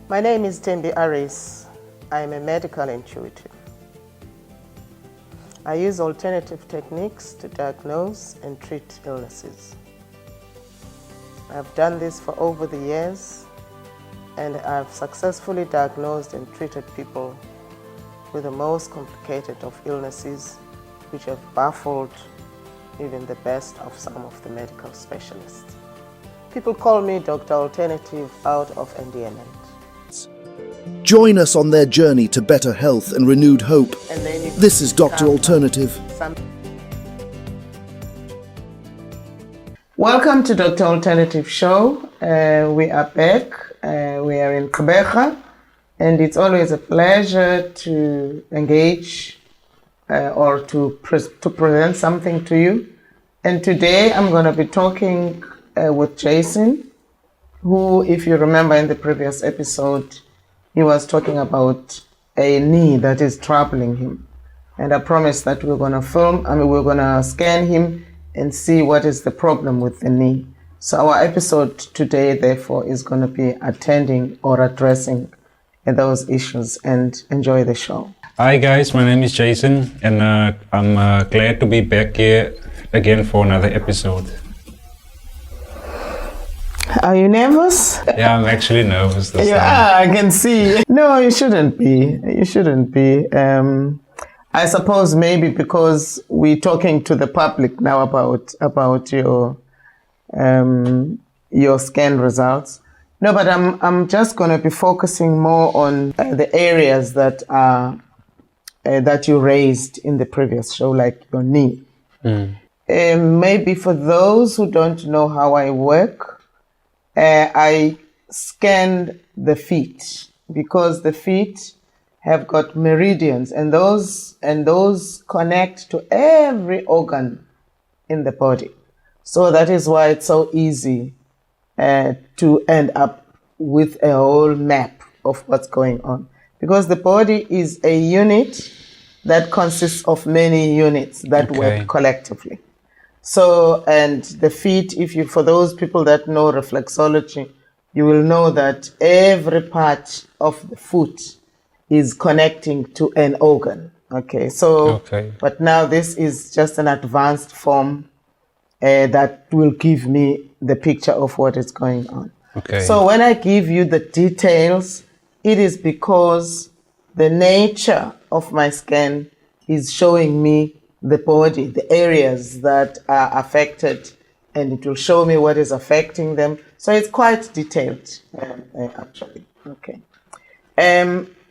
My name is Thembile. I am a medical intuitive. I use alternative techniques to diagnose and treat illnesses. I've done this for over the years, and I've successfully diagnosed and treated people with the most complicated of illnesses, which have baffled even the best of some of the medical specialists. People call me Dr. Alternative out of endearment. Join us on their journey to better health and renewed hope. This is Dr. Alternative. Welcome to Dr. Alternative Show. We are back. We are in Gqeberha, and it's always a pleasure to engage or to present something to you. And today I'm going to be talking with Jason, who, if you remember in the previous episode, he was talking about a knee that is troubling him. And I promised that we're going to scan him and see what is the problem with the knee. So our episode today, therefore, is going to be attending or addressing those issues. And enjoy the show. Hi guys, my name is Jason, and I'm glad to be back here again for another episode. Are you nervous? Yeah, I'm actually nervous this time. Yeah, I can see. No, you shouldn't be. You shouldn't be. I suppose maybe because we're talking to the public now about your scan results. No, but I'm just going to be focusing more on the areas that are that you raised in the previous show, like your knee. Maybe for those who don't know how I work, I scanned the feet because the feet have got meridians, and those connect to every organ in the body. So that is why it's so easy to end up with a whole map of what's going on, because the body is a unit that consists of many units that work collectively. So, and the feet, for those people that know reflexology, you will know that every part of the foot is connecting to an organ. But now this is just an advanced form that will give me the picture of what is going on. So when I give you the details, it is because the nature of my scan is showing me the body, the areas that are affected, and it will show me what is affecting them. So it's quite detailed, actually.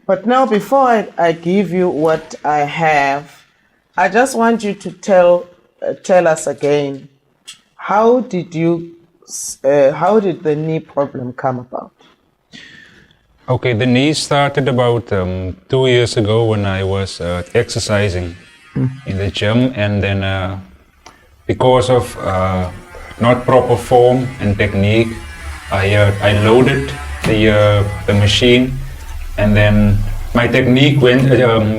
But now, before I give you what I have, I just want you to tell us again, how did the knee problem come about? Okay, the knee started about 2 years ago when I was exercising in the gym, and then because of not proper form and technique, I loaded the machine, and then my technique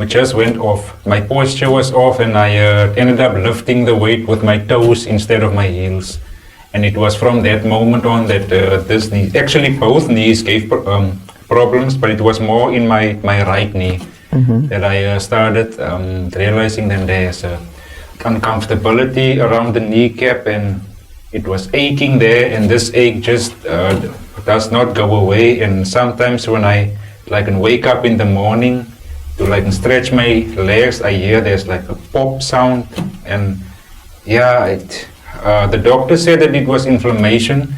just went off. My posture was off, and I ended up lifting the weight with my toes instead of my heels. And it was from that moment on that this knee, actually both knees gave problems, but it was more in my right knee that I started realizing that there's uncomfortability around the kneecap, and it was aching there, and this ache just does not go away. And sometimes when I wake up in the morning to stretch my legs, I hear there's a pop sound, and the doctor said that it was inflammation,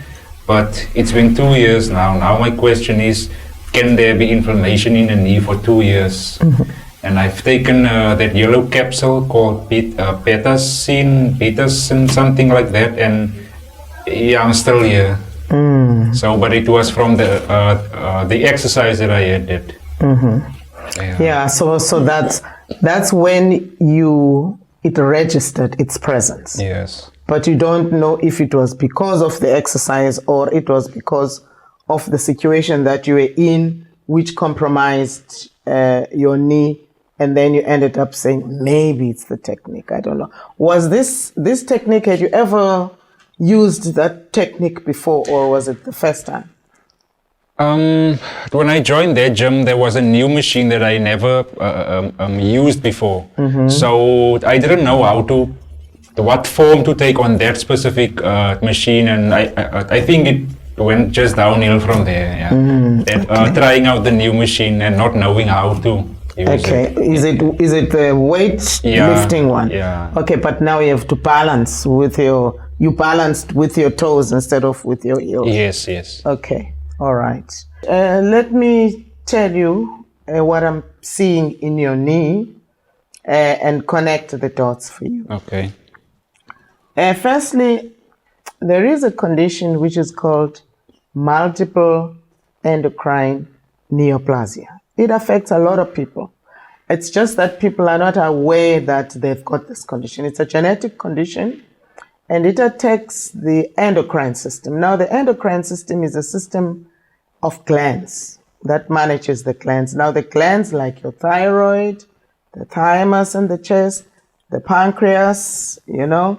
but it's been 2 years now. Now my question is, can there be inflammation in the knee for 2 years? And I've taken that yellow capsule called Betasine, something like that, and I'm still here. So, but it was from the exercise that I did. So that's when it registered its presence. Yes. But you don't know if it was because of the exercise or it was because of the situation that you were in, which compromised your knee, and then you ended up saying maybe it's the technique. I don't know. Was this technique, had you ever used that technique before, or was it the first time? When I joined their gym, there was a new machine that I never used before. So I didn't know what form to take on that specific machine, and I think it went just downhill from there. Yeah, trying out the new machine and not knowing how to use it. Is it the weight lifting one? Yeah. Okay, but now you have to balance you balanced with your toes instead of with your heels. Yes. Okay. All right. Let me tell you what I'm seeing in your knee and connect the dots for you. Okay. Firstly, there is a condition which is called multiple endocrine neoplasia. It affects a lot of people. It's just that people are not aware that they've got this condition. It's a genetic condition, and it attacks the endocrine system. Now, the endocrine system is a system of glands that manages the glands. Now, the glands like your thyroid, the thymus in the chest, the pancreas, the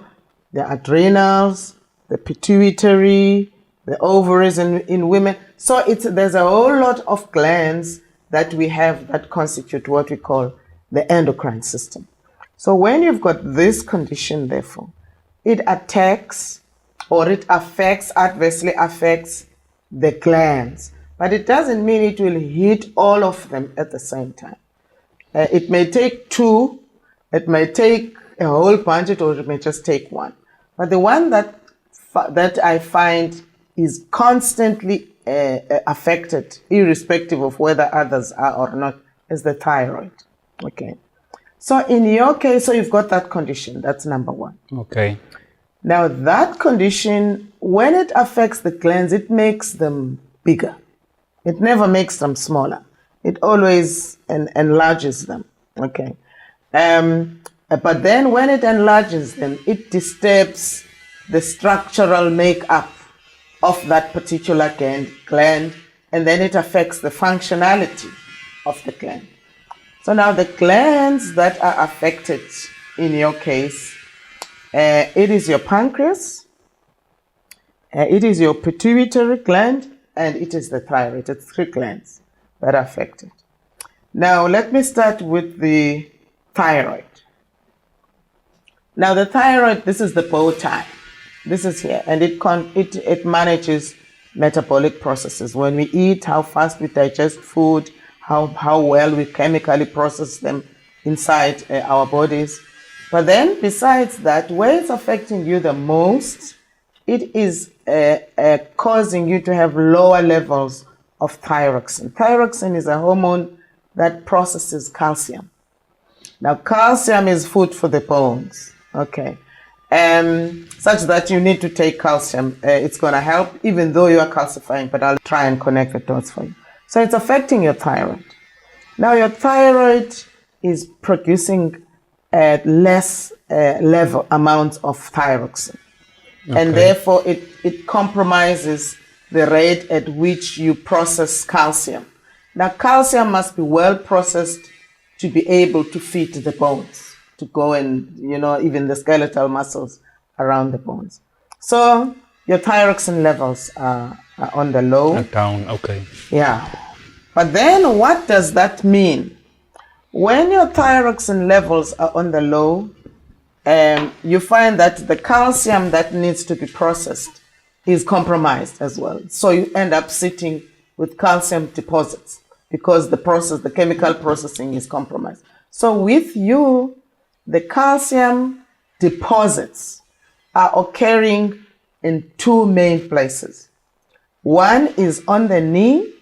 adrenals, the pituitary, the ovaries in women. So there's a whole lot of glands that we have that constitute what we call the endocrine system. So when you've got this condition, therefore, it attacks or it adversely affects the glands, but it doesn't mean it will hit all of them at the same time. It may take two, it may take a whole bunch, or it may just take one. But the one that I find is constantly affected, irrespective of whether others are or not, is the thyroid. Okay. So in your case, you've got that condition. That's number one. Okay. Now that condition, when it affects the glands, it makes them bigger. It never makes them smaller. It always enlarges them. Okay. But then when it enlarges them, it disturbs the structural makeup of that particular gland, and then it affects the functionality of the gland. So now the glands that are affected in your case, it is your pancreas, it is your pituitary gland, and it is the thyroid. It's 3 glands that are affected. Now let me start with the thyroid. Now the thyroid, this is the bow tie. This is here, and it manages metabolic processes. When we eat, how fast we digest food, how well we chemically process them inside our bodies. But then besides that, where it's affecting you the most, it is causing you to have lower levels of thyroxine. Thyroxine is a hormone that processes calcium. Now, calcium is food for the bones, okay? Such that you need to take calcium. It's going to help, even though you are calcifying, but I'll try and connect the dots for you. So it's affecting your thyroid. Now, your thyroid is producing less amounts of thyroxine. Okay. And therefore, it compromises the rate at which you process calcium. Now, calcium must be well processed to be able to feed the bones, to go and, even the skeletal muscles around the bones. So your thyroxine levels are on the low. Down, okay. Yeah. But then what does that mean? When your thyroxine levels are on the low, you find that the calcium that needs to be processed is compromised as well. So you end up sitting with calcium deposits because the chemical processing is compromised. So with you, the calcium deposits are occurring in 2 main places. One is on the knee,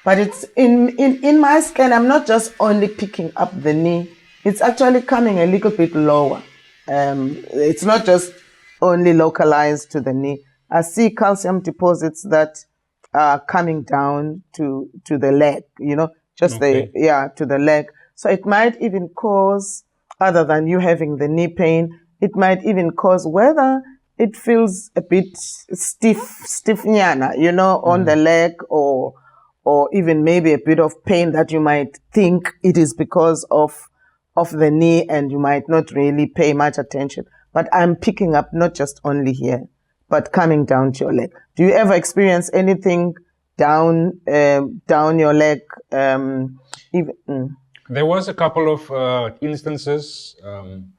but it's in my scan, I'm not just only picking up the knee, it's actually coming a little bit lower. It's not just only localized to the knee. I see calcium deposits that are coming down to the leg, to the leg. So it might even cause, other than you having the knee pain, it might even cause whether it feels a bit stiffnyana, on the leg, or even maybe a bit of pain that you might think it is because of the knee, and you might not really pay much attention. But I'm picking up not just only here, but coming down to your leg. Do you ever experience anything down your leg. Even, There was a couple of instances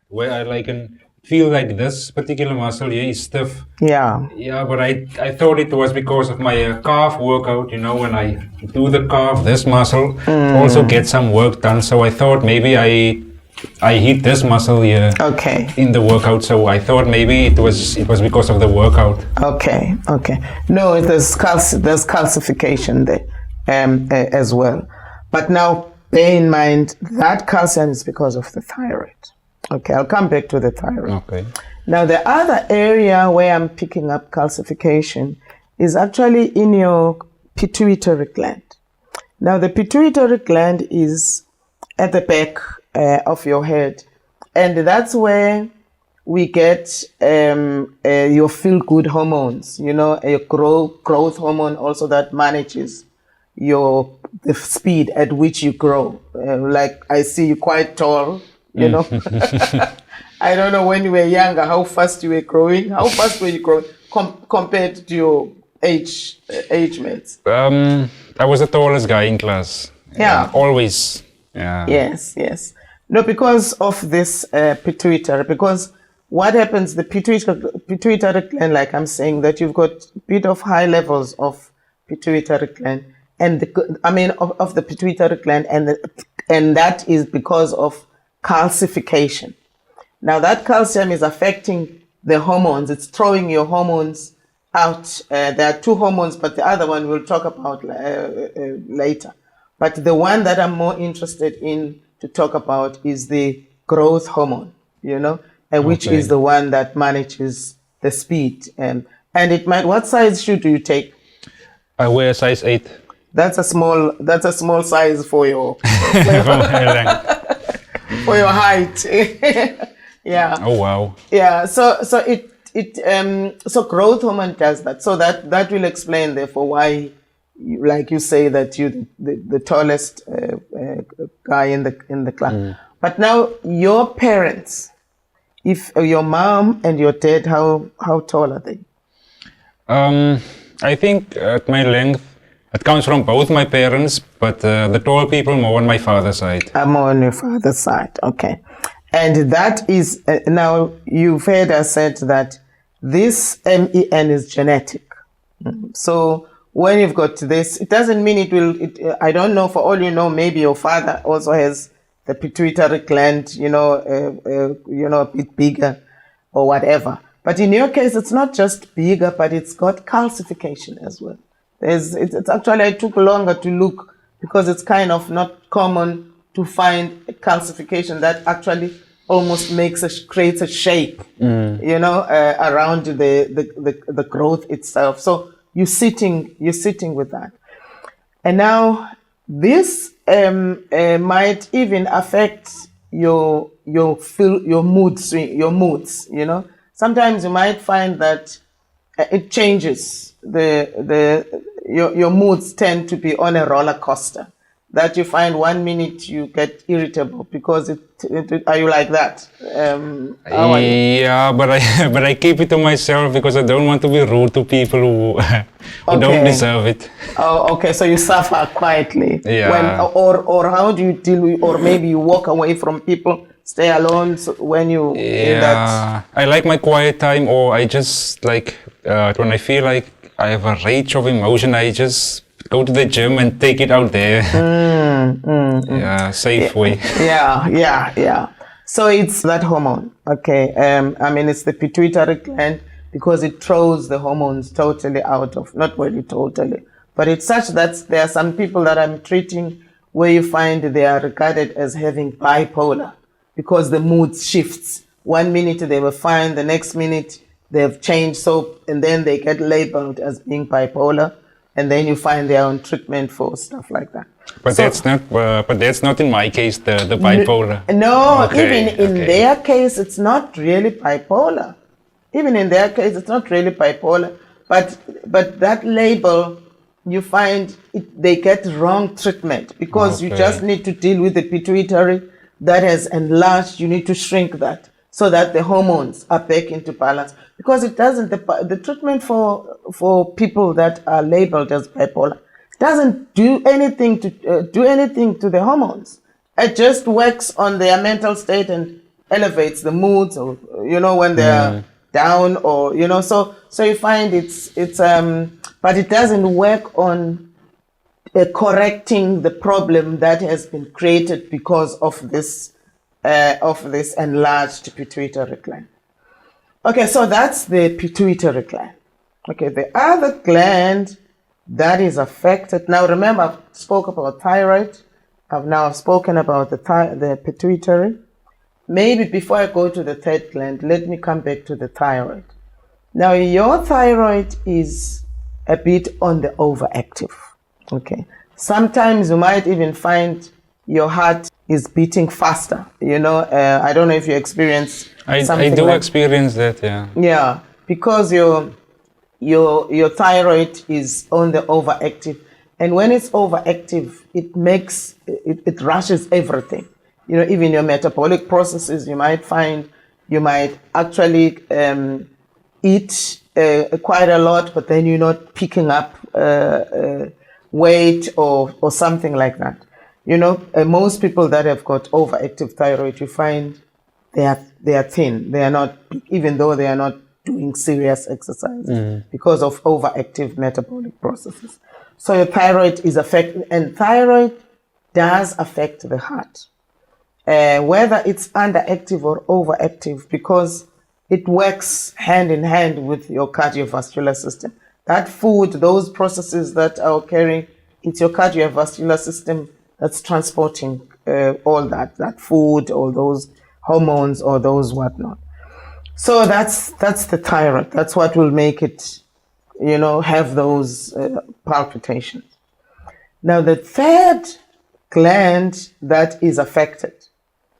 where I can feel like this particular muscle here is stiff. yeah. Yeah, but I thought it was because of my calf workout. You know, when I do the calf, this muscle also gets some work done. So I thought maybe I hit this muscle here Okay. in the workout. So I thought maybe it was because of the workout. Okay. No, there's calcification there as well. But now bear in mind that calcium is because of the thyroid. Okay, I'll come back to the thyroid. Okay. Now, the other area where I'm picking up calcification is actually in your pituitary gland. Now, the pituitary gland is at the back of your head, and that's where we get your feel-good hormones, you know, a growth hormone also that manages the speed at which you grow. Like I see you quite tall, you know. I don't know when you were younger how fast you were growing. How fast were you growing compared to your age mates? I was the tallest guy in class. Yeah. Always. Yeah. Yes. No, because of this pituitary. Because what happens, the pituitary gland, like I'm saying, that you've got a bit of high levels of pituitary gland, and of the pituitary gland, and that is because of calcification. Now that calcium is affecting the hormones. It's throwing your hormones out. There are two hormones, but the other one we'll talk about later. But the one that I'm more interested in to talk about is the growth hormone, you know, which is the one that manages the speed. And it might. What size shoe do you take? I wear size 8. That's a small size for your for your height. Yeah. Oh wow. Yeah. So growth hormone does that. So that will explain therefore why, like you say, that you the tallest guy in the class. But now your parents, if your mom and your dad, how tall are they? I think at my length, it comes from both my parents, but the tall people more on my father's side. More on your father's side, okay. And that is, now you've heard us said that this MEN is genetic. So when you've got this, it doesn't mean it will, I don't know, for all you know, maybe your father also has the pituitary gland, a bit bigger or whatever. But in your case, it's not just bigger, but it's got calcification as well. It's actually, I took longer to look because it's kind of not common to find a calcification that actually almost creates a shape, around the growth itself. So you're sitting with that. And now this might even affect your moods, you know. Sometimes you might find that it changes. Your moods tend to be on a roller coaster. That you find 1 minute you get irritable because are you like that? Yeah, but I keep it to myself because I don't want to be rude to people who don't deserve it. Oh, okay. So you suffer quietly. Yeah. Or how do you deal with? Or maybe you walk away from people, stay alone when you. Yeah. I like my quiet time, or I just like when I feel like I have a rage of emotion, I just go to the gym and take it out there. Yeah, safe way. Yeah. So it's that hormone, okay? It's the pituitary gland because it throws the hormones totally out of, not really totally, but it's such that there are some people that I'm treating where you find they are regarded as having bipolar because the mood shifts. 1 minute they were fine, the next minute they've changed, and then they get labeled as being bipolar. And then you find they're on treatment for stuff like that. But that's not in my case, the bipolar. No, even in their case, it's not really bipolar. Even in their case, it's not really bipolar. But that label, you find they get wrong treatment because you just need to deal with the pituitary that has enlarged. You need to shrink that so that the hormones are back into balance. Because it doesn't, the treatment for people that are labeled as bipolar doesn't do anything to the hormones. It just works on their mental state and elevates the moods, or when they're down, or So you find but it doesn't work on correcting the problem that has been created because of this enlarged pituitary gland. Okay, so that's the pituitary gland. Okay, the other gland that is affected. Now remember, I spoke about thyroid. I've now spoken about the pituitary. Maybe before I go to the third gland, let me come back to the thyroid. Now your thyroid is a bit on the overactive. Okay. Sometimes you might even find your heart is beating faster. I don't know if you experience something I do experience that, yeah. Yeah, because your thyroid is on the overactive. And when it's overactive, it rushes everything. Even your metabolic processes, you might find you might actually eat quite a lot, but then you're not picking up weight or something like that. Most people that have got overactive thyroid, you find they are thin. They are not, even though they are not doing serious exercise because of overactive metabolic processes. So your thyroid is affected, and thyroid does affect the heart, whether it's underactive or overactive, because it works hand in hand with your cardiovascular system. That food, those processes that are occurring, it's your cardiovascular system that's transporting all that food, or those hormones, or those whatnot. So that's the thyroid. That's what will make it, have those palpitations. Now, the third gland that is affected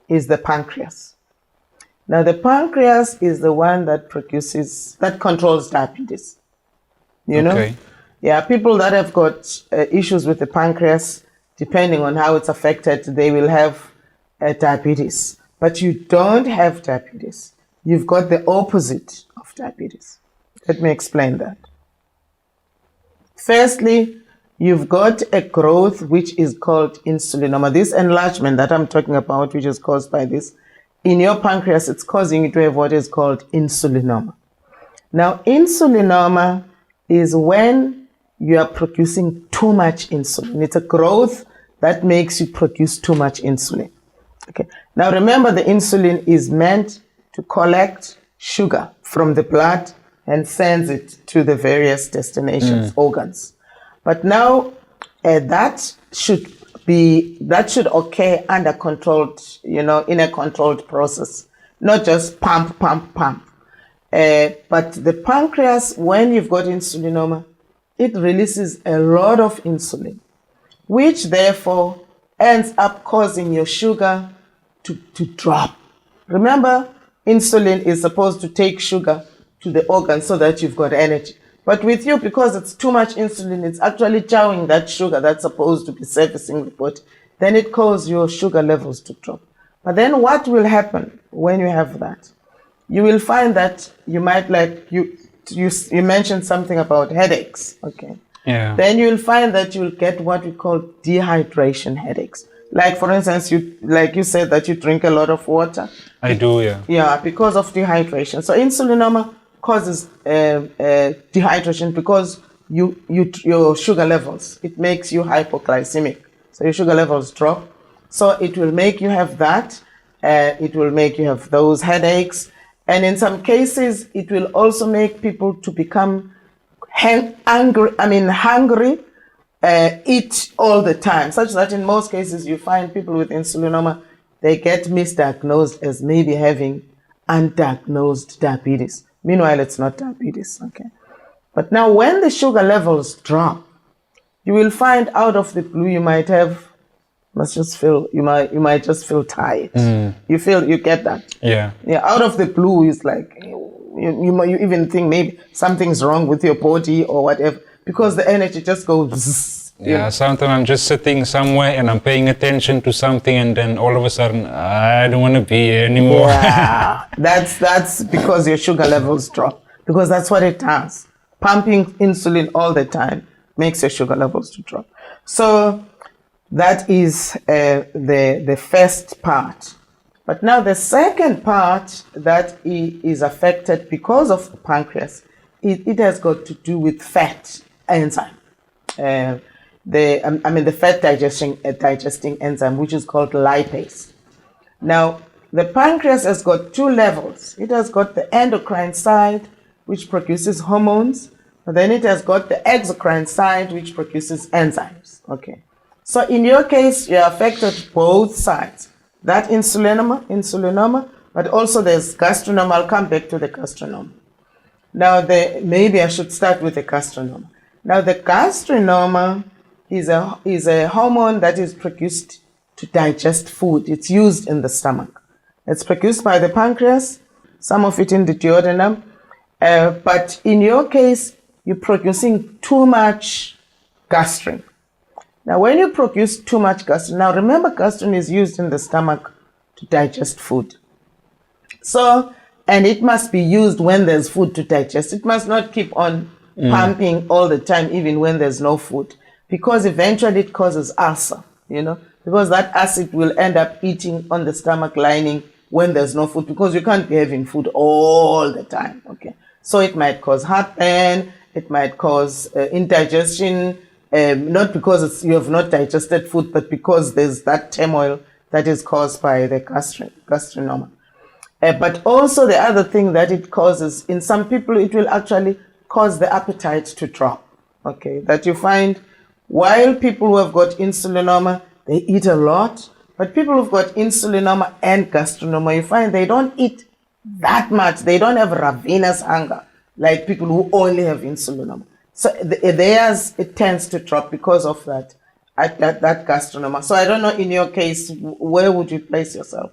is the pancreas. Now, the pancreas is the one that controls diabetes. Okay. Yeah, people that have got issues with the pancreas, depending on how it's affected, they will have diabetes. But you don't have diabetes. You've got the opposite of diabetes. Let me explain that. Firstly, you've got a growth which is called insulinoma. This enlargement that I'm talking about, which is caused by this, in your pancreas, it's causing you to have what is called insulinoma. Now, insulinoma is when you are producing too much insulin. It's a growth that makes you produce too much insulin. Okay. Now, remember, the insulin is meant to collect sugar from the blood and sends it to the various destinations, organs. But now that should occur under controlled, in a controlled process, not just pump. But the pancreas, when you've got insulinoma, it releases a lot of insulin, which therefore ends up causing your sugar to drop. Remember, insulin is supposed to take sugar to the organ so that you've got energy. But with you, because it's too much insulin, it's actually chowing that sugar that's supposed to be servicing the body. Then it causes your sugar levels to drop. But then what will happen when you have that? You will find that you might, like you mentioned something about headaches, okay? Yeah. Then you will find that you will get what we call dehydration headaches. Like, for instance, you said that you drink a lot of water. I do, yeah. Yeah, because of dehydration. So insulinoma causes dehydration because your sugar levels, it makes you hypoglycemic. So your sugar levels drop. So it will make you have that. It will make you have those headaches. And in some cases, it will also make people to become hungry, eat all the time, such that in most cases you find people with insulinoma, they get misdiagnosed as maybe having undiagnosed diabetes. Meanwhile, it's not diabetes, okay? But now when the sugar levels drop, you will find out of the blue you might just feel tired. You get that? Yeah. Yeah, out of the blue is like, you even think maybe something's wrong with your body or whatever, because the energy just goes. Yeah, sometimes I'm just sitting somewhere and I'm paying attention to something, and then all of a sudden I don't want to be here anymore. Yeah, that's because your sugar levels drop, because that's what it does. Pumping insulin all the time makes your sugar levels to drop. So that is the first part. But now the second part that is affected because of the pancreas, it has got to do with fat enzyme. The fat digesting enzyme, which is called lipase. Now, the pancreas has got two levels. It has got the endocrine side, which produces hormones, and then it has got the exocrine side, which produces enzymes. Okay. So in your case, you're affected both sides. That insulinoma, but also there's gastronoma. I'll come back to the gastronoma. Now, maybe I should start with the gastronoma. Now, the gastronoma is a hormone that is produced to digest food. It's used in the stomach. It's produced by the pancreas, some of it in the duodenum. But in your case, you're producing too much gastrin. Now, when you produce too much gastrin, now remember gastrin is used in the stomach to digest food. So, and it must be used when there's food to digest. It must not keep on pumping all the time, even when there's no food, because eventually it causes ulcer, because that acid will end up eating on the stomach lining when there's no food, because you can't be having food all the time, okay? So it might cause heartburn, it might cause indigestion, not because you have not digested food, but because there's that turmoil that is caused by the gastrinoma. But also the other thing that it causes, in some people, it will actually cause the appetite to drop, okay? That you find while people who have got insulinoma, they eat a lot, but people who've got insulinoma and gastrinoma, you find they don't eat that much. They don't have ravenous hunger like people who only have insulinoma. So theirs, it tends to drop because of that gastrinoma. So I don't know, in your case, where would you place yourself?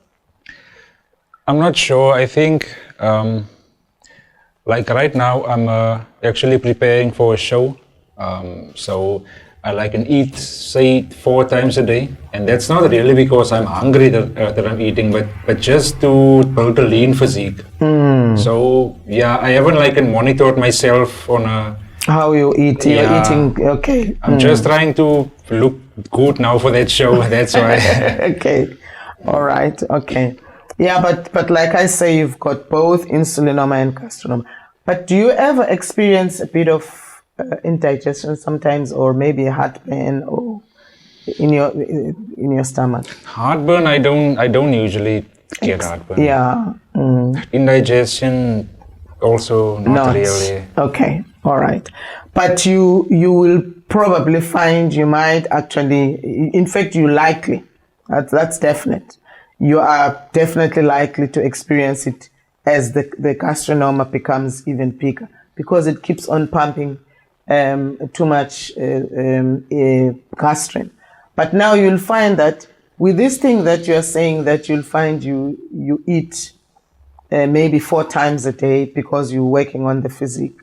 I'm not sure. I think, like right now, I'm actually preparing for a show. So I can eat, say, 4 times a day. And that's not really because I'm hungry that I'm eating, but just to build a lean physique. So yeah, I haven't monitored myself on how you eat. You're eating, okay. I'm just trying to look good now for that show. That's why. Okay. All right. Okay. Yeah, but like I say, you've got both insulinoma and gastrinoma. But do you ever experience a bit of indigestion sometimes, or maybe a heartburn, or in your stomach? Heartburn, I don't usually get heartburn. Yeah. Indigestion, also not really. Okay. All right. But you will probably find you might actually, in fact, that's definite. You are definitely likely to experience it as the gastrinoma becomes even bigger, because it keeps on pumping too much gastrin. But now you'll find that with this thing that you're saying, that you'll find you eat maybe 4 times a day because you're working on the physique,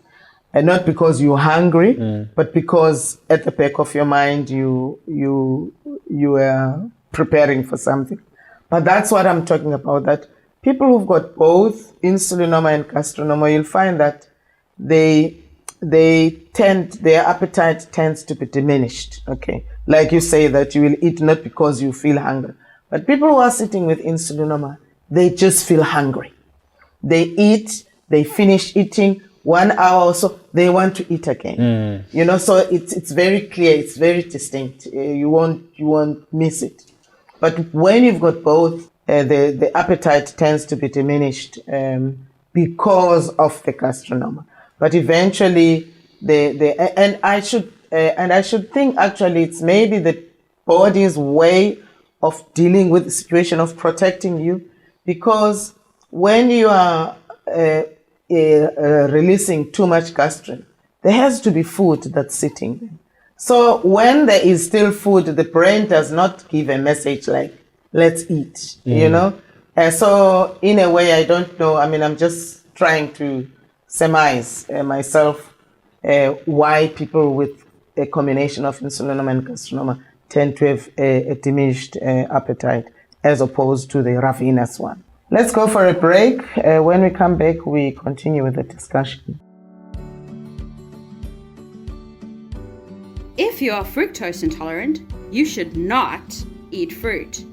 and not because you're hungry, but because at the back of your mind you are preparing for something. But that's what I'm talking about, that people who've got both insulinoma and gastrinoma, you'll find that their appetite tends to be diminished, okay? Like you say, that you will eat not because you feel hunger. But people who are sitting with insulinoma, they just feel hungry. They eat, they finish eating, 1 hour or so, they want to eat again. So it's very clear, it's very distinct. You won't miss it. But when you've got both, the appetite tends to be diminished because of the gastrinoma. But eventually, and I should think actually it's maybe the body's way of dealing with the situation, of protecting you, because when you are releasing too much gastrin, there has to be food that's sitting there. So when there is still food, the brain does not give a message like, let's eat, So in a way, I don't know. I mean, I'm just trying to surmise myself why people with a combination of insulinoma and gastrinoma tend to have a diminished appetite as opposed to the ravenous one. Let's go for a break. When we come back, we continue with the discussion. If you are fructose intolerant, you should not eat fruit.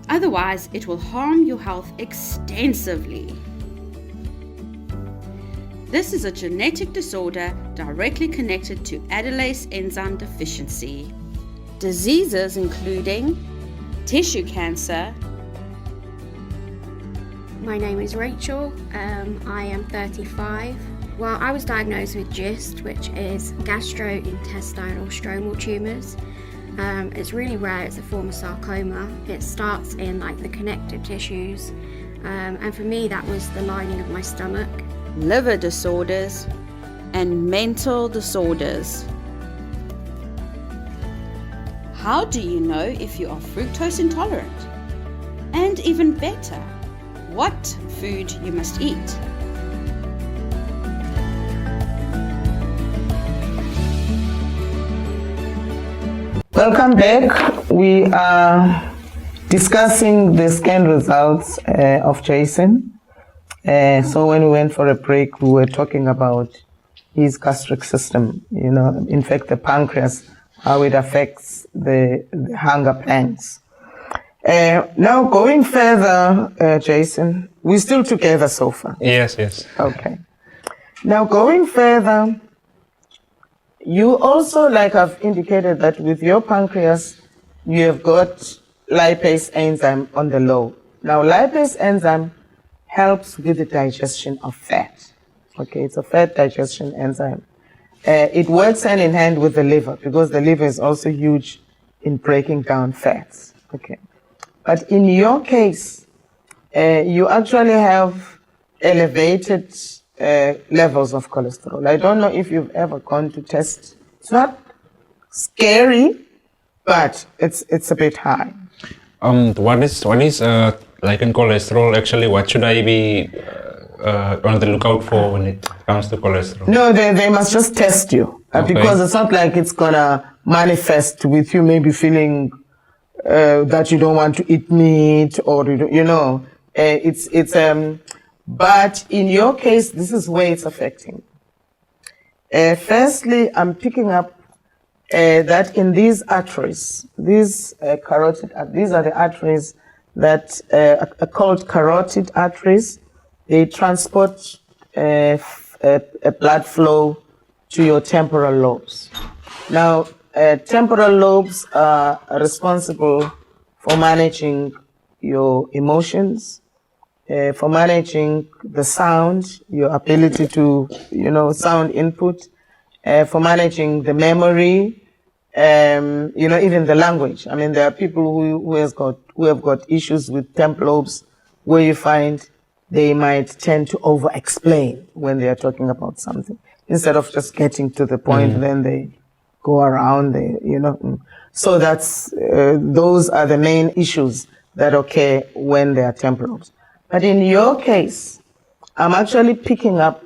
Otherwise, it will harm your health extensively. This is a genetic disorder directly connected to adolase enzyme deficiency. Diseases including tissue cancer. My name is Rachel. I am 35. Well, I was diagnosed with GIST, which is gastrointestinal stromal tumours. It's really rare. It's a form of sarcoma. It starts in like the connective tissues, and for me that was the lining of my stomach. Liver disorders and mental disorders. How do you know if you are fructose intolerant? And even better, what food you must eat. Welcome back. We are discussing the scan results of Jason. So when we went for a break, we were talking about his gastric system, in fact, the pancreas, how it affects the hunger pangs. Now, going further, Jason, we're still together so far. Yes. Okay. Now, going further, you also, like I've indicated, that with your pancreas, you have got lipase enzyme on the low. Now, lipase enzyme helps with the digestion of fat. Okay, it's a fat digestion enzyme. It works hand in hand with the liver because the liver is also huge in breaking down fats. Okay, but in your case, you actually have elevated levels of cholesterol. I don't know if you've ever gone to test. It's not scary, but it's a bit high. What is like in cholesterol? Actually, what should I be on the lookout for when it comes to cholesterol? No, they must just test you because it's not like it's gonna manifest with you maybe feeling that you don't want to eat meat or but in your case, this is where it's affecting. Firstly, I'm picking up that in these arteries, these carotid, these are the arteries that are called carotid arteries. They transport a blood flow to your temporal lobes. Now, temporal lobes are responsible for managing your emotions, for managing the sound, your ability to, sound input, for managing the memory, even the language. I mean, there are people who have got issues with temporal lobes where you find they might tend to over-explain when they are talking about something. Instead of just getting to the point, then they go around, So those are the main issues that occur when there are temporal lobes. But in your case, I'm actually picking up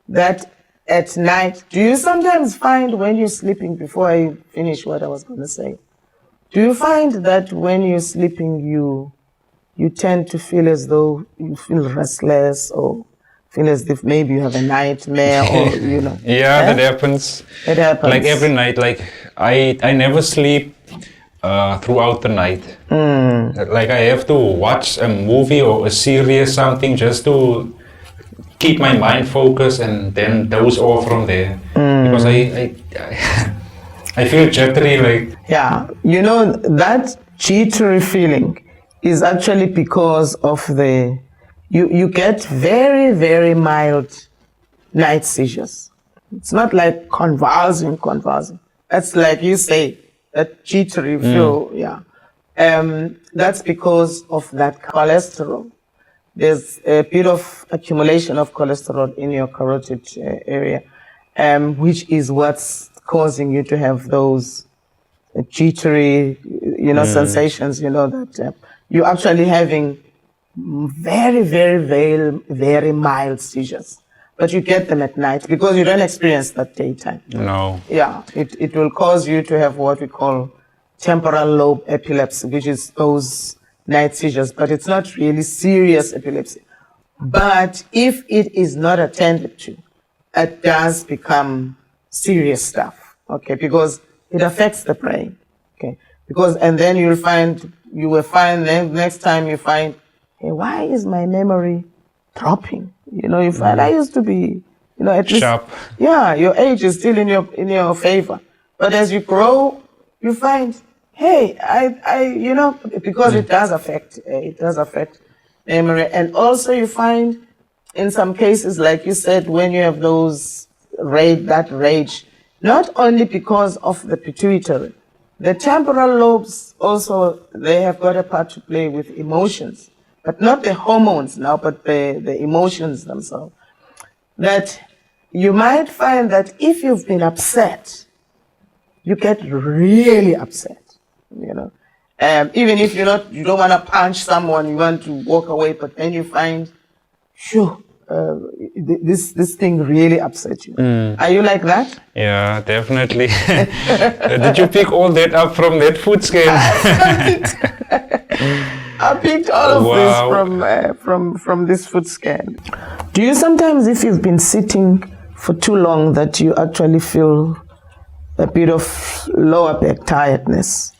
that at night, do you sometimes find when you're sleeping, before I finish what I was going to say, do you find that when you're sleeping, you tend to feel as though you feel restless or feel as if maybe you have a nightmare or, Yeah, that happens. It happens. Like every night, like I never sleep throughout the night. Like I have to watch a movie or a series, something, just to keep my mind focused and then doze off from there. Because I feel jittery, like... Yeah, that jittery feeling is actually because of you get very, very mild night seizures. It's not like convulsing. That's like you say, that jittery feel, yeah. That's because of that cholesterol. There's a bit of accumulation of cholesterol in your carotid area, which is what's causing you to have those jittery, sensations, that you're actually having very, very, very, very mild seizures. But you get them at night because you don't experience that daytime. No. Yeah, it will cause you to have what we call temporal lobe epilepsy, which is those night seizures, but it's not really serious epilepsy. But if it is not attended to, it does become serious stuff, okay? Because it affects the brain. Okay, because and then you will find next time you find, hey, why is my memory dropping? You know, you find I used to be, you know, at least Sharp. yeah, your age is still in your favor, but as you grow, you find, hey, I you know, because it does affect memory, and also you find in some cases, like you said, when you have that rage, not only because of the pituitary, the temporal lobes also, they have got a part to play with emotions, but not the hormones now, but the emotions themselves. That you might find that if you've been upset, you get really upset, you know. Even if you don't want to punch someone, you want to walk away, but then you find, sure, this thing really upsets you. Are you like that? Yeah, definitely. Did you pick all that up from that food scan? I picked all of this from this food scan. Do you sometimes, if you've been sitting for too long, that you actually feel a bit of lower back tiredness?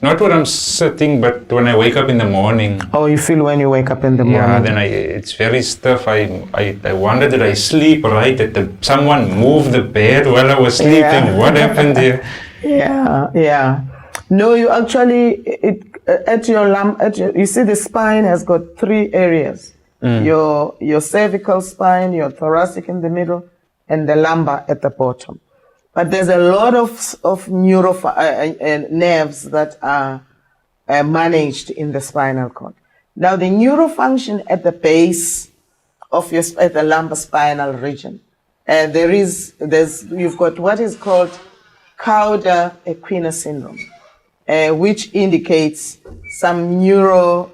Not when I'm sitting, but when I wake up in the morning. Oh, you feel when you wake up in the morning? Yeah, then it's very stiff. I wonder, did I sleep right? Did someone move the bed while I was sleeping? Yeah. What happened here? Yeah. No, you actually, you see the spine has got 3 areas. Your cervical spine, your thoracic in the middle, and the lumbar at the bottom. But there's a lot of nerves that are managed in the spinal cord. Now, the neurofunction at the base of at the lumbar spinal region, you've got what is called cauda equina syndrome, which indicates some neuro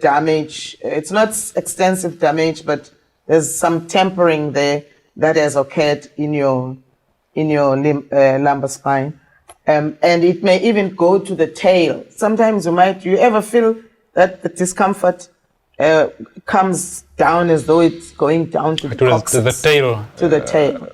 damage. It's not extensive damage, but there's some tempering there that has occurred in your lumbar spine, and it may even go to the tail. Sometimes you ever feel that the discomfort comes down as though it's going down to the coccyx, to the tail. To the tail.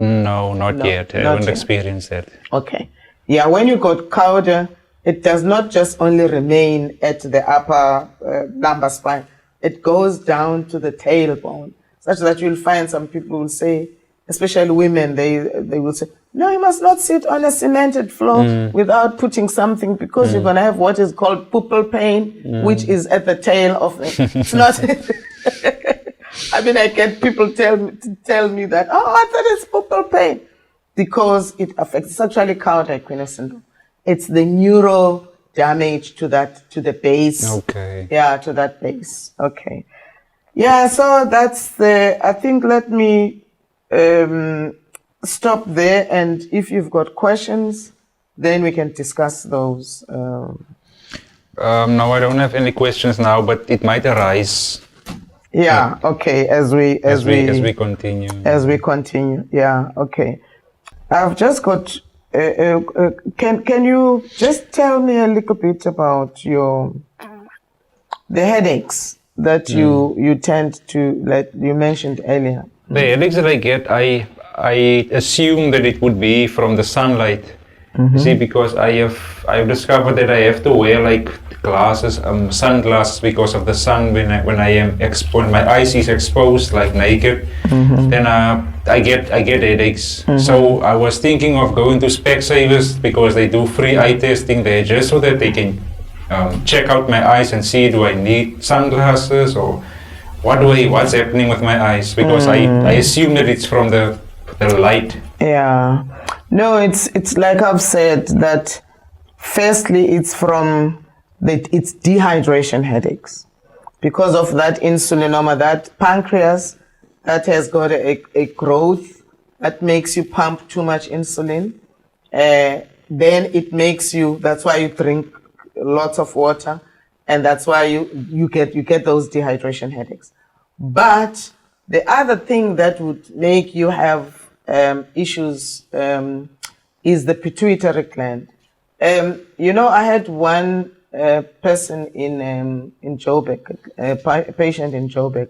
No, not yet. I haven't experienced that. Okay. Yeah, when you got cauda, it does not just only remain at the upper lumbar spine. It goes down to the tailbone, such that you'll find some people will say, especially women, they will say, no, you must not sit on a cemented floor without putting something, because you're going to have what is called pupil pain, which is at the tail of it. It's not. I mean, I get people tell me that, oh, I thought it's pupil pain, because it affects, it's actually cauda equina syndrome. It's the neuro damage to the base. Okay. Yeah, to that base. Okay. Yeah, so that's I think let me stop there, and if you've got questions, then we can discuss those. No, I don't have any questions now, but it might arise. Yeah. Okay. As we continue. As we continue. Yeah. Okay. I've just got. Can you just tell me a little bit about the headaches that you tend to, like you mentioned earlier? The headaches that I get, I assume that it would be from the sunlight. You see, because I've discovered that I have to wear like glasses, sunglasses, because of the sun when I am exposed, my eyes is exposed like naked. Then I get headaches. So I was thinking of going to Specsavers, because they do free eye testing there, just so that they can check out my eyes and see, do I need sunglasses, or what's happening with my eyes, because I assume that it's from the light. Yeah. No, it's like I've said, that firstly it's from it's dehydration headaches, because of that insulinoma, that pancreas that has got a growth that makes you pump too much insulin. Then it makes you, that's why you drink lots of water, and that's why you get those dehydration headaches. But the other thing that would make you have issues is the pituitary gland. I had one person in Joburg, a patient in Joburg,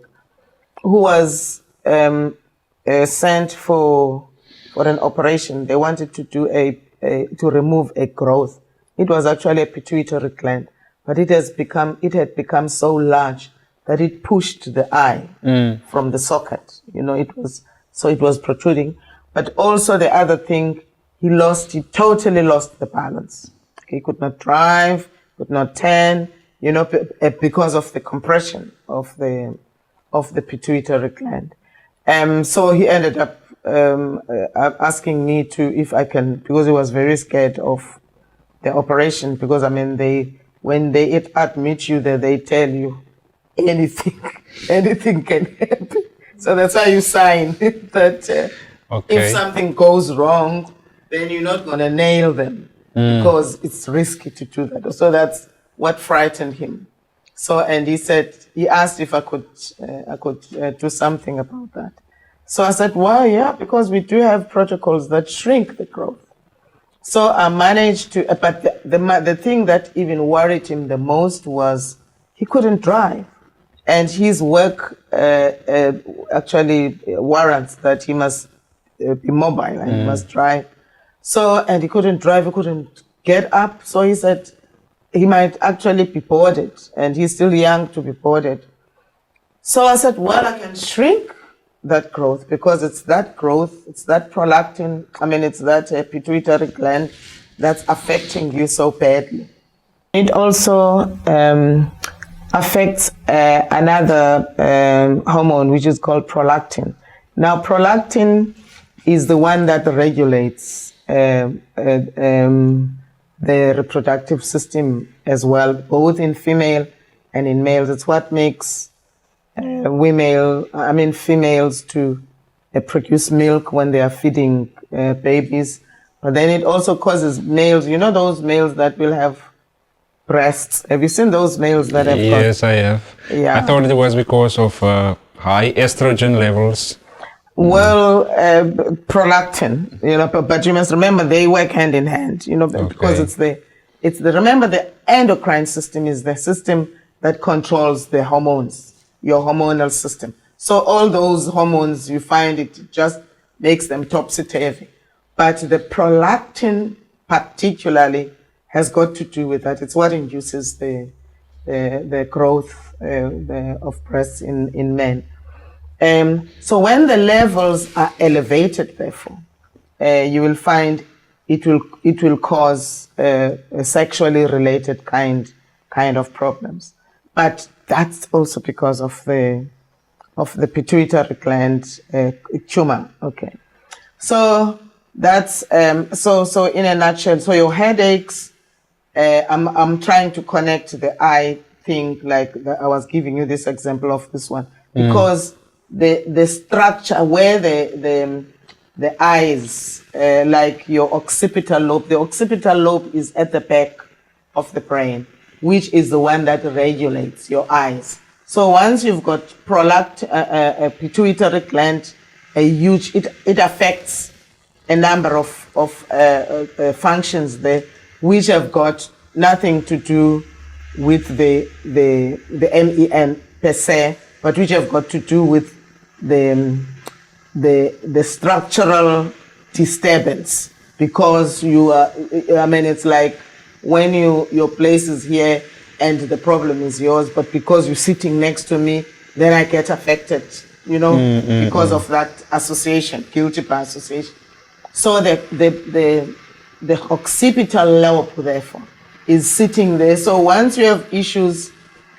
who was sent for an operation. They wanted to do a remove a growth. It was actually a pituitary gland, but it had become so large that it pushed the eye from the socket. It was protruding. But also the other thing, he totally lost the balance. He could not drive, could not turn, because of the compression of the pituitary gland. So he ended up asking me if I can, because he was very scared of the operation, because when they admit you there, they tell you anything can happen. So that's why you sign that if something goes wrong, then you're not going to nail them because it's risky to do that. So that's what frightened him. So, and he asked if I could do something about that. So I said, well, yeah, because we do have protocols that shrink the growth. So I managed to, but the thing that even worried him the most was he couldn't drive. And his work actually warrants that he must be mobile and he must drive. So, and he couldn't drive, he couldn't get up. So he said he might actually be boarded, and he's still young to be boarded. So I said, well, I can shrink that growth, because it's that growth, it's that prolactin, it's that pituitary gland that's affecting you so badly. It also affects another hormone, which is called prolactin. Now, prolactin is the one that regulates the reproductive system as well, both in female and in males. It's what makes females to produce milk when they are feeding babies. But then it also causes males, those males that will have breasts. Have you seen those males that have Yes, I have. Yeah. I thought it was because of high estrogen levels. Well, prolactin, but you must remember they work hand in hand, because remember the endocrine system is the system that controls the hormones, your hormonal system. So all those hormones, you find it just makes them topsy-turvy. But the prolactin particularly has got to do with that. It's what induces the growth of breasts in men. So when the levels are elevated, therefore, you will find it will cause sexually related kind of problems. But that's also because of the pituitary gland tumor. Okay, so that's so in a nutshell. So your headaches. I'm trying to connect the eye thing, like I was giving you this example of this one, because the structure where the eyes, like your occipital lobe, the occipital lobe is at the back of the brain, which is the one that regulates your eyes. So once you've got a pituitary gland, it affects a number of functions there, which have got nothing to do with the MEN per se, but which have got to do with the structural disturbance, because you are, it's like when your place is here and the problem is yours, but because you're sitting next to me, then I get affected, because of that association, guilty by association. So the occipital lobe, therefore, is sitting there. So once you have issues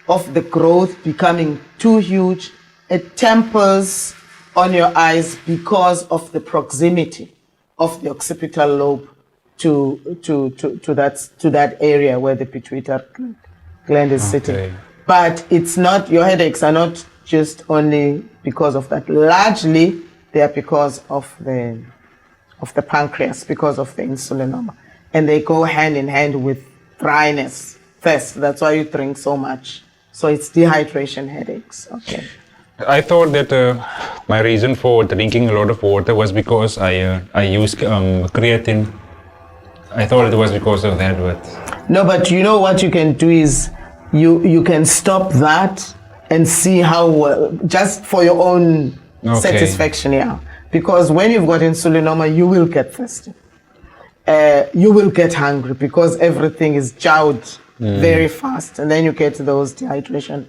of the growth becoming too huge, it tempers on your eyes because of the proximity of the occipital lobe to that area where the pituitary gland is sitting. But it's not, your headaches are not just only because of that. Largely, they are because of the pancreas, because of the insulinoma. And they go hand in hand with dryness, thirst. That's why you drink so much. So it's dehydration headaches. Okay. I thought that my reason for drinking a lot of water was because I use creatine. I thought it was because of that, but... No, but you know what you can do is you can stop that and see how, just for your own satisfaction, yeah. Because when you've got insulinoma, you will get thirsty. you will get hungry because everything is chowed very fast, and then you get those dehydration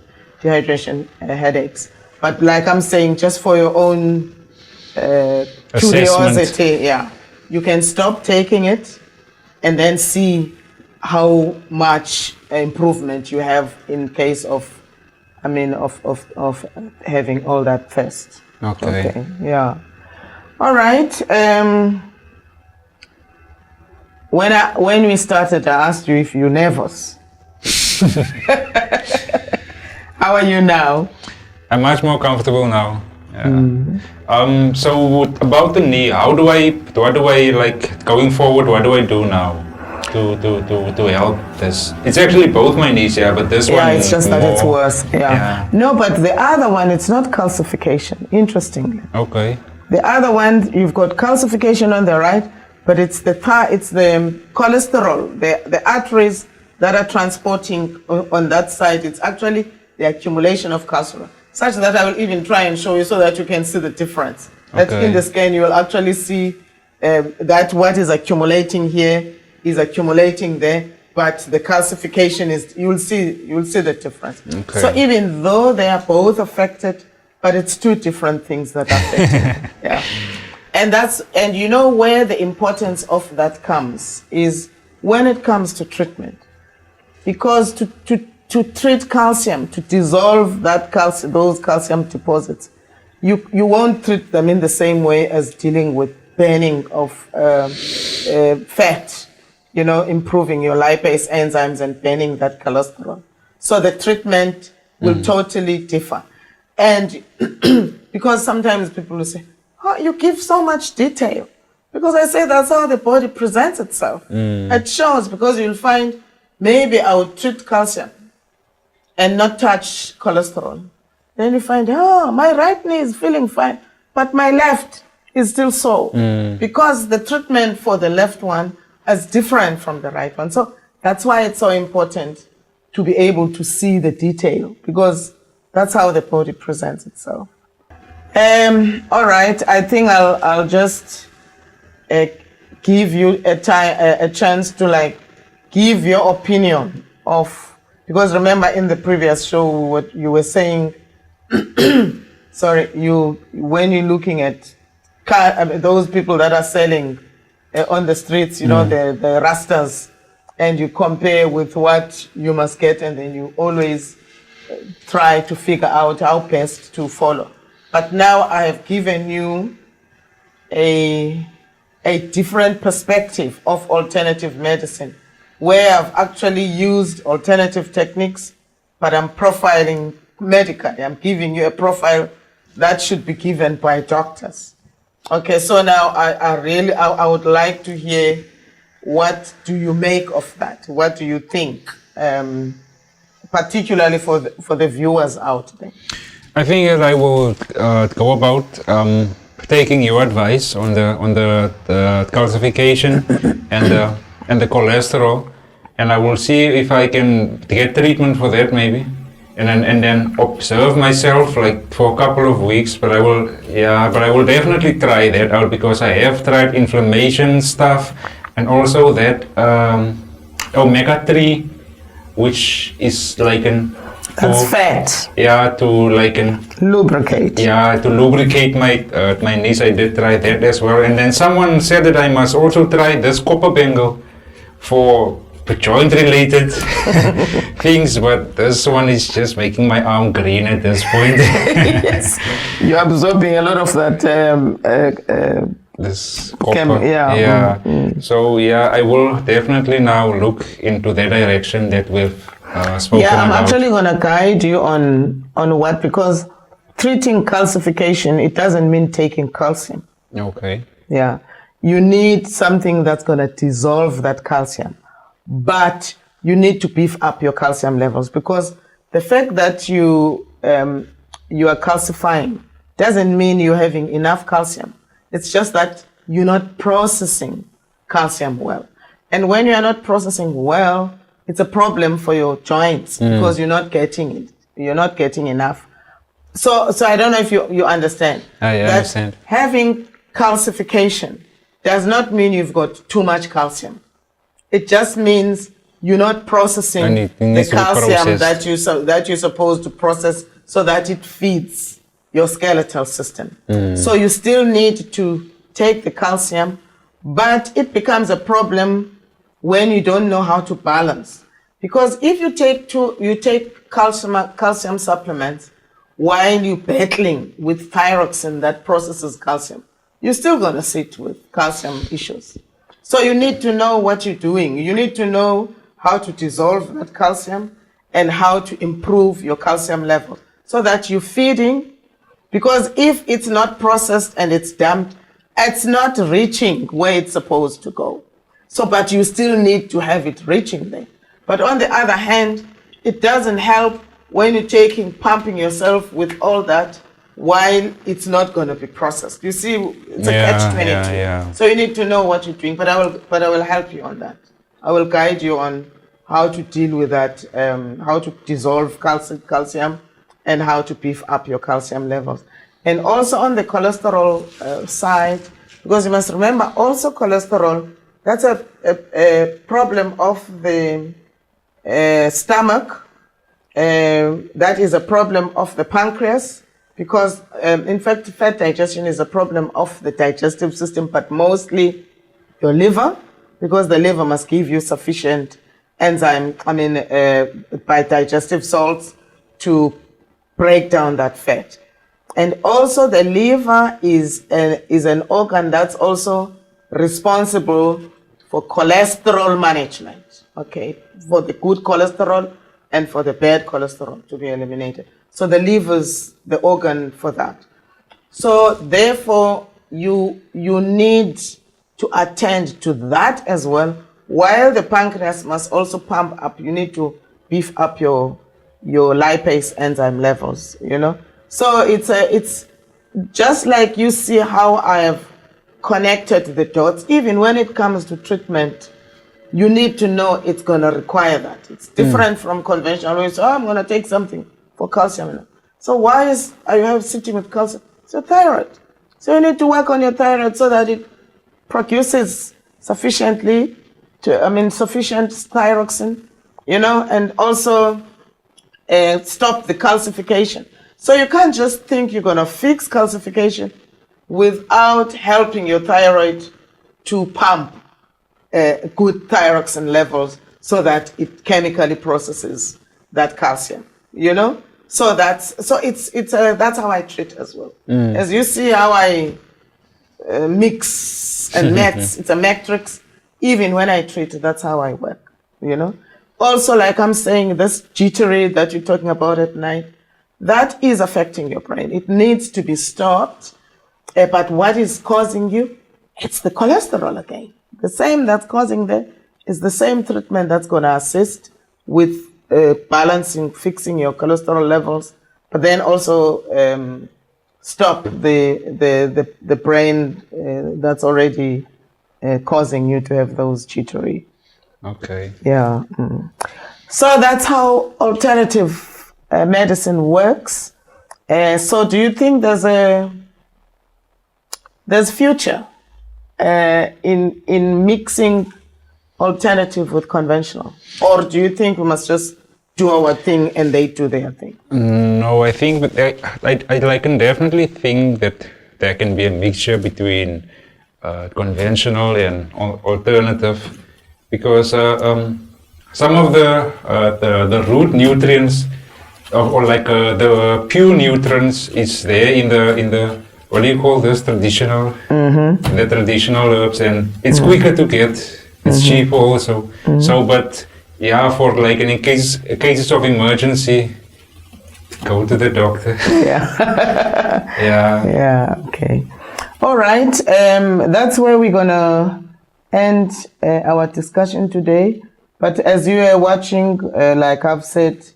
headaches. But like I'm saying, just for your own curiosity, yeah, you can stop taking it and then see how much improvement you have in case of, of having all that first. Okay. Yeah. All right. When we started, I asked you if you're nervous. How are you now? I'm much more comfortable now. Yeah. So about the knee, what do I like going forward? What do I do now to help this? It's actually both my knees, yeah, but this one. Yeah, it's just that it's worse. Yeah. No, but the other one, it's not calcification. Interestingly. Okay. The other one, you've got calcification on the right, but it's the cholesterol, the arteries that are transporting on that side. It's actually the accumulation of cholesterol, such that I will even try and show you so that you can see the difference. That in the scan you will actually see that what is accumulating here is accumulating there, but the calcification is, you will see the difference. Okay. So even though they are both affected, but it's two different things that are affected. Yeah. And you know where the importance of that comes is when it comes to treatment. Because to treat calcium, to dissolve that calcium, those calcium deposits, you won't treat them in the same way as dealing with burning of fat, improving your lipase enzymes and burning that cholesterol. So the treatment will totally differ. And because sometimes people will say, oh, you give so much detail. Because I say that's how the body presents itself. It shows, because you'll find maybe I would treat calcium and not touch cholesterol. Then you find, oh, my right knee is feeling fine, but my left is still sore. Because the treatment for the left one is different from the right one. So that's why it's so important to be able to see the detail, because that's how the body presents itself. All right, I think I'll just give you a chance to give your opinion of, because remember in the previous show what you were saying, sorry, when you're looking at those people that are selling on the streets, the rastas, and you compare with what you must get, and then you always try to figure out how best to follow. But now I have given you a different perspective of alternative medicine, where I've actually used alternative techniques, but I'm profiling medically. I'm giving you a profile that should be given by doctors. Okay, so now I would like to hear, what do you make of that? What do you think, particularly for the viewers out there? I think that I will go about taking your advice on the calcification and the cholesterol, and I will see if I can get treatment for that maybe, and then observe myself for a couple of weeks. But I will definitely try that out, because I have tried inflammation stuff, and also that omega-3, which is that's fat. Yeah, to lubricate. Yeah, to lubricate my knees. I did try that as well. And then someone said that I must also try this copper bangle for joint-related things. But this one is just making my arm green at this point. Yes, you're absorbing a lot of that. This copper. So I will definitely now look into that direction that we've spoken about. I'm actually going to guide you on what, because treating calcification, it doesn't mean taking calcium. Okay. Yeah, you need something that's going to dissolve that calcium, but you need to beef up your calcium levels, because the fact that you are calcifying doesn't mean you're having enough calcium. It's just that you're not processing calcium well. And when you are not processing well, it's a problem for your joints, because you're not getting it. You're not getting enough. So I don't know if you understand. I understand. Having calcification does not mean you've got too much calcium. It just means you're not processing it the needs to be calcium processed. that you're supposed to process so that it feeds your skeletal system. So you still need to take the calcium, but it becomes a problem when you don't know how to balance. Because if you take calcium supplements while you're battling with thyroxine that processes calcium, you're still going to sit with calcium issues. So you need to know what you're doing. You need to know how to dissolve that calcium and how to improve your calcium level so that you're feeding. Because if it's not processed and it's dumped, it's not reaching where it's supposed to go. So, but you still need to have it reaching there. But on the other hand, it doesn't help when you're pumping yourself with all that while it's not going to be processed. You see, it's a catch-22. Yeah. So you need to know what you're doing. But I will help you on that. I will guide you on how to deal with that, how to dissolve calcium, and how to beef up your calcium levels. And also on the cholesterol side, because you must remember, also cholesterol, that's a problem of the stomach. That is a problem of the pancreas, because in fact, fat digestion is a problem of the digestive system, but mostly your liver, because the liver must give you sufficient enzyme, by digestive salts to break down that fat. And also the liver is an organ that's also responsible for cholesterol management, okay, for the good cholesterol and for the bad cholesterol to be eliminated. So the liver's the organ for that. So therefore, you need to attend to that as well, while the pancreas must also pump up. You need to beef up your lipase enzyme levels, you know. So it's just like you see how I have connected the dots. Even when it comes to treatment, you need to know it's going to require that. It's different from conventional where you say, I'm going to take something for calcium. So why are you sitting with calcium? It's your thyroid. So you need to work on your thyroid so that it produces sufficient thyroxine, you know, and also stop the calcification. So you can't just think you're going to fix calcification without helping your thyroid to pump good thyroxine levels so that it chemically processes that calcium, you know? So that's how I treat as well. As you see how I mix and match, it's a matrix. Even when I treat, that's how I work, you know? Also, like I'm saying, this jittery that you're talking about at night, that is affecting your brain. It needs to be stopped. But what is causing you? It's the cholesterol again. The same that's causing that is the same treatment that's going to assist with balancing, fixing your cholesterol levels, but then also stop the brain that's already causing you to have those jittery. Okay. Yeah. So that's how alternative medicine works. So do you think there's future in mixing alternative with conventional, or do you think we must just do our thing and they do their thing? No, I think I can definitely think that there can be a mixture between conventional and alternative, because some of the root nutrients or like the pure nutrients is there in the what do you call this, traditional, the traditional herbs, and it's quicker to get, it's cheaper also. So, but yeah, for like in cases of emergency, go to the doctor. Yeah, okay. All right, that's where we're gonna end our discussion today. But as you are watching, like I've said,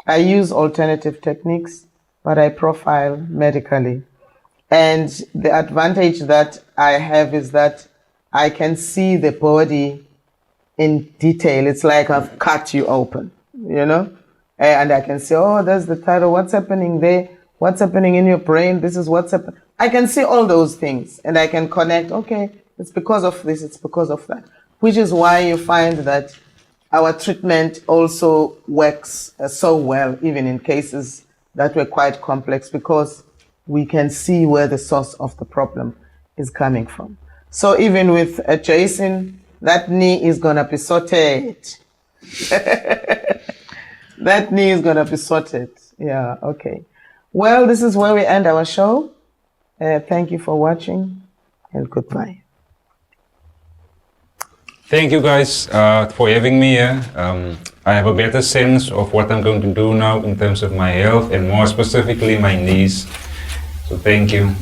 I use alternative techniques, but I profile medically. And the advantage that I have is that I can see the body in detail. It's like I've cut you open, you know? And I can say, oh, there's the thyroid. What's happening there? What's happening in your brain? This is what's happening. I can see all those things and I can connect, okay, it's because of this, it's because of that. which is why you find that our treatment also works so well, even in cases that were quite complex, because we can see where the source of the problem is coming from. So even with Jason, that knee is going to be sorted. That knee is going to be sorted. Yeah, okay. Well, this is where we end our show. Thank you for watching, and goodbye. Thank you guys for having me here. I have a better sense of what I'm going to do now in terms of my health and more specifically my knees. So thank you.